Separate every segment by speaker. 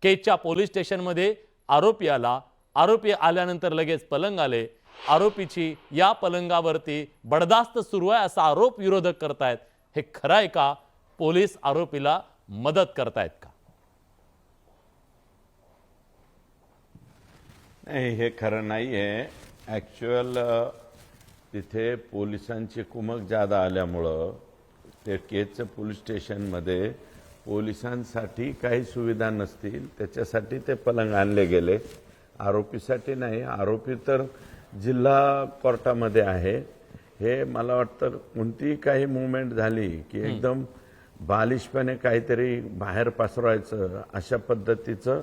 Speaker 1: केजच्या police स्टेशनमध्ये आरोपी आला, आरोपी आल्यानंतर लगेच पलंग आले, आरोपीची या पलंगावरती बडदास्त सुरू आहे असा आरोप विरोधक करतायत। हे खरं आहे का? पोलीस आरोपीला मदत करतायत का?
Speaker 2: नाही, हे खरं नाहीये। ॲक्च्युअल तिथे पोलिसांची कुमक जादा आल्यामुळं ते केजचं पोलीस स्टेशनमध्ये पोलिसांसाठी काही सुविधा नसतील, त्याच्यासाठी ते पलंग आणले गेले, आरोपीसाठी नाही। आरोपी तर जिल्हा कोर्टामध्ये आहे। हे मला वाटतं कोणतीही काही मूवमेंट झाली की एकदम बालिशपणे काहीतरी बाहेर पसरवायचं अशा पद्धतीचं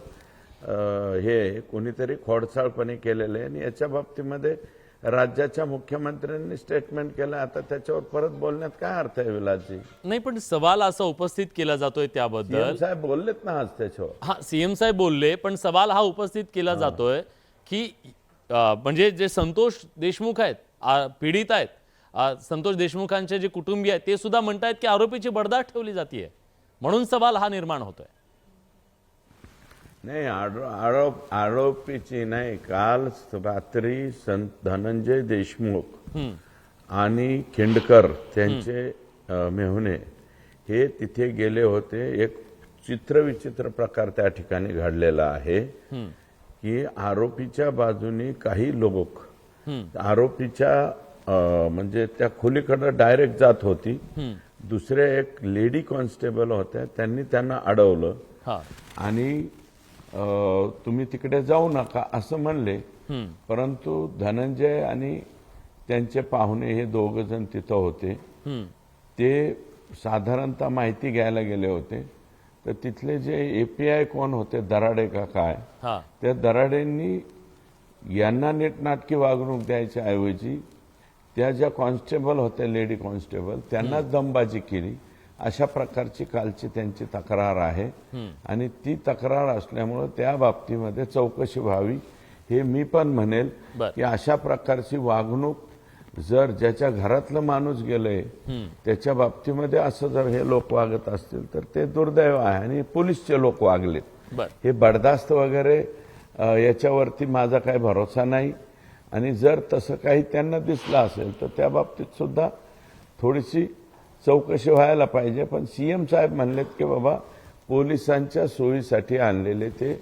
Speaker 2: हे कोणीतरी खोडसाळपणे केलेलं आहे आणि याच्या बाबतीमध्ये राज्याच्या मुख्यमंत्र्यांनी स्टेटमेंट केलं। आता त्याच्यावर परत बोलण्यात काय अर्थ आहे विलासजी?
Speaker 1: नाही, पण सवाल असा उपस्थित केला जातोय त्याबद्दल
Speaker 2: सीएम साहेब बोललेत ना आज त्याच्यावर।
Speaker 1: हा, सीएम साहेब बोलले, पण सवाल हा उपस्थित केला जातोय की म्हणजे जे संतोष देशमुख आहेत, पीडित आहेत, संतोष देशमुखांचे जे कुटुंबीय आहेत ते सुद्धा म्हणतात की आरोपीची बडदास्त ठेवली जाते, म्हणून सवाल हा निर्माण होतोय।
Speaker 2: नाही, आरोपीची नाही, काल रात्री धनंजय देशमुख आणि खिंडकर त्यांचे मेहुणे हे तिथे गेले होते। एक चित्रविचित्र प्रकार त्या ठिकाणी घडलेला आहे की आरोपीच्या बाजूने काही लोक आरोपीच्या म्हणजे त्या खोलीकडे डायरेक्ट जात होती। दुसरे एक लेडी कॉन्स्टेबल होत्या, त्यांनी त्यांना अडवलं आणि तुम्ही तिकडे जाऊ नका असं म्हणले, परंतु धनंजय आणि त्यांचे पाहुणे हे दोघ जण तिथं होते। ते साधारणतः माहिती घ्यायला गेले होते, तर तिथले जे एपीआय कोण होते, दराडे का काय, त्या दराडेंनी यांना नीटनाटकी वागणूक द्यायच्या ऐवजी त्या ज्या कॉन्स्टेबल होत्या, लेडी कॉन्स्टेबल, त्यांना दमबाजी केली। अशा प्रकारची कालची त्यांची तक्रार आहे आणि ती तक्रार असल्यामुळे त्या बाबतीमध्ये चौकशी व्हावी हे मी पण म्हणेल की अशा प्रकारची वागणूक जर ज्याच्या घरातलं माणूस गेलंय त्याच्या बाबतीमध्ये असं जर हे लोक वागत असतील तर ते दुर्दैव आहे आणि पोलीसचे लोक वागलेत। हे बडदास्त वगैरे याच्यावरती माझा काही भरोसा नाही आणि जर तसं काही त्यांना दिसलं असेल तर त्या बाबतीत सुद्धा थोडीशी चौकशी व्हायला पाहिजे। पण सीएम साहेब म्हणलेत की बाबा पोलिसांच्या सोयीसाठी आणलेले ते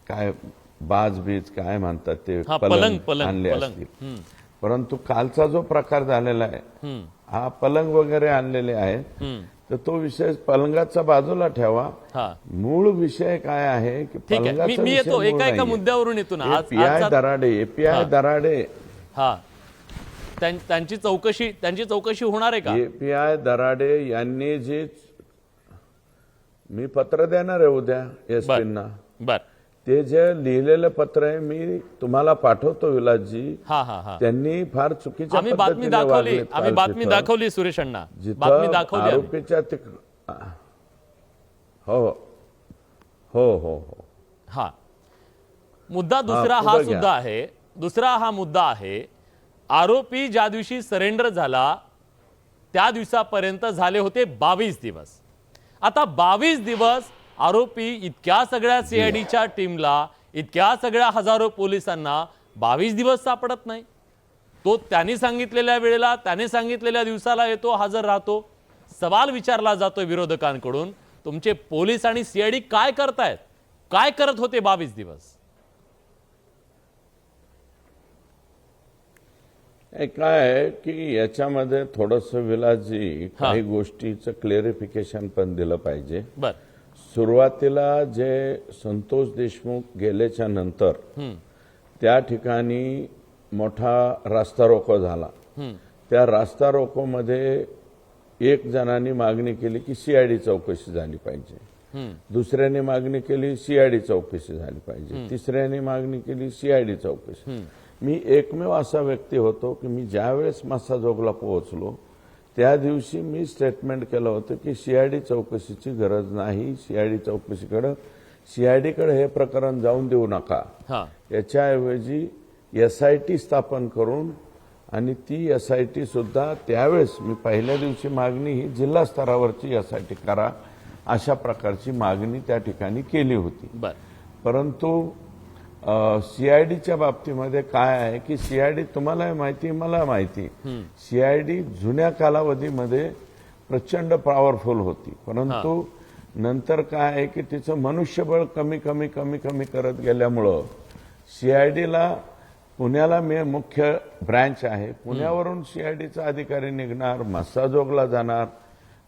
Speaker 2: काय बाजबीज काय म्हणतात ते पलंग आणले असतील, परंतु कालचा जो प्रकार झालेला आहे हा पलंग वगैरे आणलेले आहेत, तर तो विषय पलंगाचा बाजूला ठेवा। मूळ विषय काय आहे की पलंगाचा
Speaker 1: मी येतो एका मुद्द्यावरून येतो ना।
Speaker 2: एपीआय दराडे
Speaker 1: त्यांची चौकशी होणार आहे का?
Speaker 2: एपीआय दराडे यांनी जी, मी पत्र देणार आहे उद्या एसपींना, ते जे लिहिलेलं पत्र आहे मी तुम्हाला पाठवतो विलासजी। त्यांनी फार चुकीच्या
Speaker 1: आम्ही बातमी दाखवली सुरेश अण्णा, बातमी दाखवली
Speaker 2: आरोपीच्या हो हो हो हो।
Speaker 1: हा मुद्दा दुसरा हा सुद्धा आहे, दुसरा हा मुद्दा आहे, आरोपी ज्या दिवशी सरेंडर झाला त्या दिवसापर्यंत झाले होते 22 दिवस। आता 22 दिवस आरोपी इतक्या सगळ्या सीआयडीच्या टीमला, इतक्या सगळ्या हजारो पोलिसांना 22 दिवस सापडत नाही। तो त्यांनी सांगितलेल्या वेळेला, त्याने सांगितलेल्या दिवसाला येतो, हजर राहतो। सवाल विचारला जातो विरोधकांकडून, तुमचे पोलीस आणि सीआयडी काय करतायत, काय करत होते 22 दिवस?
Speaker 2: काय आहे की याच्यामध्ये थोडंसं विलासजी काही गोष्टीचं क्लेरिफिकेशन पण दिलं पाहिजे। सुरुवातीला जे संतोष देशमुख गेल्याच्या नंतर त्या ठिकाणी मोठा रास्ता रोको झाला। त्या रास्ता रोको मध्ये एक जणांनी मागणी केली की सीआयडी चौकशी झाली पाहिजे, दुसऱ्याने मागणी केली सीआयडी चौकशी झाली पाहिजे, तिसऱ्याने मागणी केली सीआयडी चौकशी। मी एकमेव असा व्यक्ती होतो की मी ज्यावेळेस मस्साजोगला पोहोचलो त्या दिवशी मी स्टेटमेंट केलं होतं की सीआयडी चौकशीची गरज नाही, सीआयडीकडे हे प्रकरण जाऊन देऊ नका, याच्याऐवजी एसआयटी स्थापन करून, आणि ती एसआयटी सुद्धा त्यावेळेस मी पहिल्या दिवशी मागणी ही जिल्हा स्तरावरची एसआयटी करा अशा प्रकारची मागणी त्या ठिकाणी केली होती.
Speaker 1: बर
Speaker 2: परंतु सीआयडीच्या बाबतीमध्ये काय आहे की सीआयडी तुम्हाला माहिती मला माहिती, सीआयडी जुन्या कालावधीमध्ये प्रचंड पॉवरफुल होती, परंतु नंतर काय आहे की तिचं मनुष्यबळ कमी कमी कमी कमी करत गेल्यामुळं सीआयडीला पुण्याला मुख्य ब्रँच आहे, पुण्यावरून सीआयडीचा अधिकारी निघणार, मस्साजोगला जाणार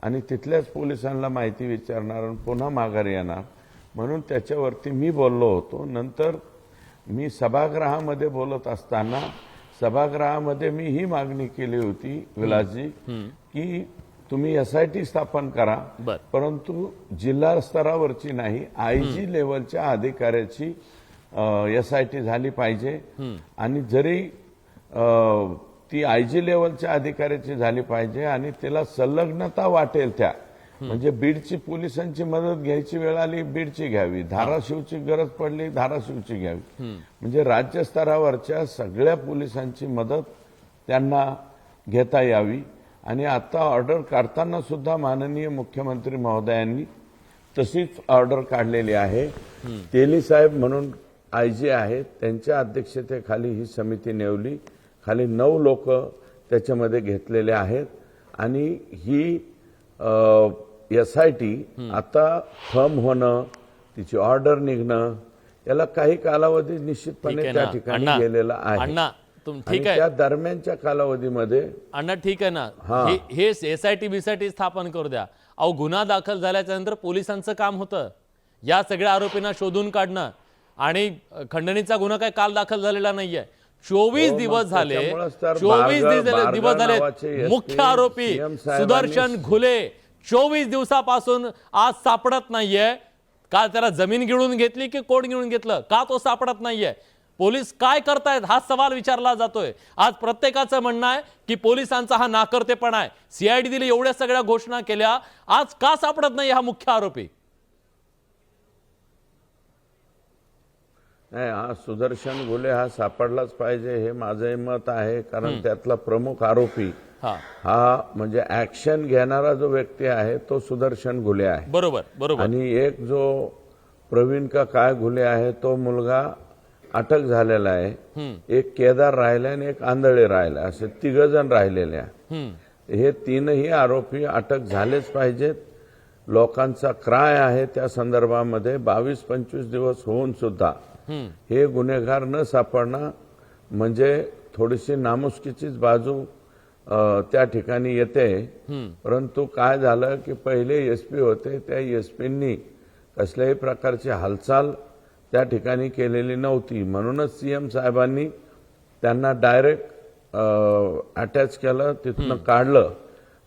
Speaker 2: आणि तिथल्याच पोलिसांना माहिती विचारणार आणि पुन्हा माघारी येणार. म्हणून त्याच्यावरती मी बोललो होतो. नंतर मी सभागृहामध्ये बोलत असताना सभागृहामध्ये मी ही मागणी केली होती विलासजी की तुम्ही एसआयटी स्थापन करा, परंतु जिल्हा स्तरावरची नाही, आयजी लेवलच्या अधिकाऱ्याची एसआयटी झाली पाहिजे. आणि जरी ती आयजी लेवलच्या अधिकाऱ्याची झाली पाहिजे आणि तिला संलग्नता वाटेल त्या, म्हणजे बीडची पोलिसांची मदत घ्यायची वेळ आली बीडची घ्यावी, धाराशिवची गरज पडली धाराशिवची घ्यावी, म्हणजे राज्यस्तरावरच्या सगळ्या पोलिसांची मदत त्यांना घेता यावी. आणि आता ऑर्डर काढताना सुद्धा माननीय मुख्यमंत्री महोदयांनी तशीच ऑर्डर काढलेली आहे. तेली साहेब म्हणून आयजी आहेत, त्यांच्या अध्यक्षतेखाली ही समिती नेमली, खाली 9 लोक त्याच्यामध्ये घेतलेले आहेत आणि ही एसआयटी आता फर्म होणं, तिची ऑर्डर निघणं, याला काही कालावधी निश्चितपणे त्या ठिकाणी गेलेला आहे.
Speaker 1: ठीक आहे,
Speaker 2: त्या दरम्यानच्या कालावधीमध्ये
Speaker 1: अण्णा ठीक आहे ना, हे एसआयटी बीसाठी स्थापन करू द्या. अहो गुन्हा दाखल झाल्याच्या नंतर पोलिसांचं काम होतं या सगळ्या आरोपींना शोधून काढणं, आणि खंडणीचा गुन्हा काय काल दाखल झालेला नाहीये. 24 दिवस झाले, 24 दिवस झाले मुख्य आरोपी सुदर्शन घुले 24 दिवसापासून आज सापडत नाहीये. का त्याला जमीन गिळून घेतली की कोण गिळून घेतलं, का तो सापडत नाहीये? पोलीस काय करतायत हा सवाल विचारला जातोय. आज प्रत्येकाचं म्हणणं आहे की पोलिसांचा हा नाकर्तेपणा आहे. सीआयडी दिली, एवढ्या सगळ्या घोषणा केल्या, आज का सापडत नाही हा मुख्य आरोपी?
Speaker 2: नाही, हा सुदर्शन घुले हा सापडलाच पाहिजे हे माझं मत आहे. कारण त्यातला प्रमुख आरोपी हा म्हणजे ऍक्शन घेणारा जो व्यक्ती आहे तो सुदर्शन घुले आहे.
Speaker 1: बरोबर बरोबर.
Speaker 2: आणि एक जो प्रवीण का काय घुले आहे तो मुलगा अटक झालेला आहे. एक केदार राहिला आणि एक आंधळे राहिला, असे 3 जण राहिलेले आहे. हे 3ही आरोपी अटक झालेच पाहिजेत. लोकांचा क्राय आहे त्या संदर्भामध्ये. 22-25 दिवस होऊन सुद्धा हे गुन्हेगार न सापडणं म्हणजे थोडीशी नामुष्कीचीच बाजू त्या ठिकाणी येते. परंतु काय झालं की पहिले एसपी होते, त्या एसपींनी कसल्याही प्रकारची हालचाल त्या ठिकाणी केलेली नव्हती. म्हणूनच सीएम साहेबांनी त्यांना डायरेक्ट अटॅच केलं, तिथनं काढलं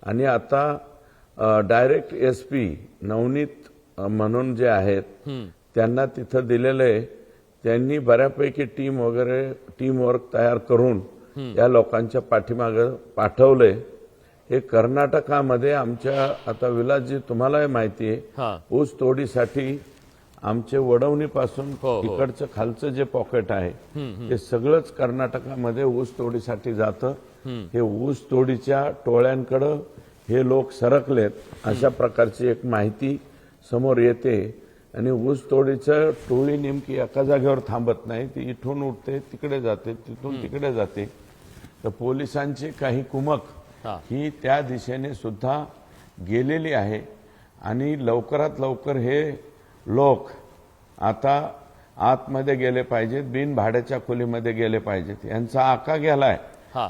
Speaker 2: आणि आता डायरेक्ट एसपी नवनीत म्हणून जे आहेत त्यांना तिथं दिलेलं आहे. त्यांनी बऱ्यापैकी टीम वर्क तयार करून या लोकांच्या पाठीमागे पाठवले. हे कर्नाटकामध्ये आमच्या, आता विलासजी तुम्हालाही माहिती आहे, ऊस तोडीसाठी आमचे वडवणीपासून इकडचं खालचं जे पॉकेट आहे ते सगळंच कर्नाटकामध्ये ऊस तोडीसाठी जातं. हे ऊस तोडीच्या टोळ्यांकडे हे लोक सरकलेत अशा प्रकारची एक माहिती समोर येते. आणि ऊस तोडीचं टोळी नेमकी एका जागेवर थांबत नाही, ती इथून उठते तिकडे जाते, तिथून तिकडे जाते. तर पोलिसांची काही कुमक ही त्या दिशेने सुद्धा गेलेली आहे. आणि लवकरात लवकर हे लोक आता आतमध्ये गेले पाहिजेत, बिन भाड्याच्या खोलीमध्ये गेले पाहिजेत. यांचा आका गेलाय,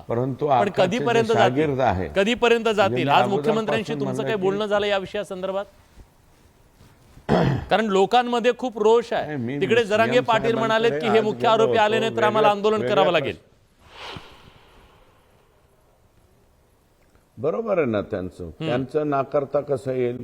Speaker 2: परंतु
Speaker 1: कधीपर्यंत
Speaker 2: शागिर्द आहे,
Speaker 1: कधीपर्यंत जातील? आज मुख्यमंत्र्यांशी तुमचं काही बोलणं झालं या विषयासंदर्भात? कारण लोकांमध्ये खूप रोष आहे. तिकडे जरांगे पाटील म्हणालेत की हे मुख्य आरोपी आले नाही तर आम्हाला आंदोलन करावं लागेल.
Speaker 2: बरोबर आहे ना, त्यांचं नाकारता कसं येईल?